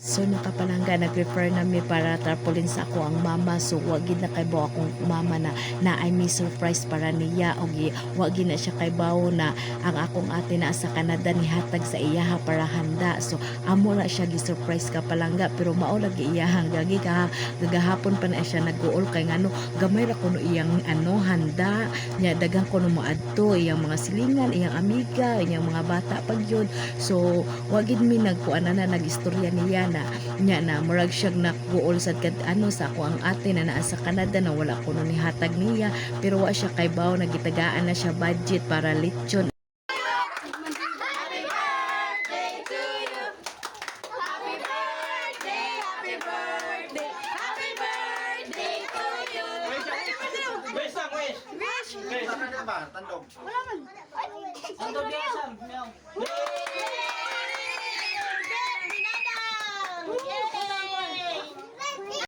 So nakapalangga nag-refer na mi para tarpaulin sa ako ang mama, so wag gid na kay bawo akong mama na I may surprise para niya, og wag gid na siya kay bawo na ang akong ate na sa Canada ni hatag sa iyaha para handa. So amo na siya gi-surprise ka palangga, pero mao lagi iyahang gagi ka gagahapon pa na siya nag-uol kay ngano gamay ra kuno iyang handa nya, daghang kuno moadto iyang mga silingan, iyang amiga, iyang mga bata pag yun. So wag gid mi nagkuan na nagistorya niya na nya na murag siyang nagguol sad kad ano sa ako ang ate na naa sa Canada na wala kuno ni hatag niya, pero wa siya kay bawo nagitagaan na siya budget para lechon. Wish! Wish! Wish! Tandog. Wala man. Tandog yan, Sam.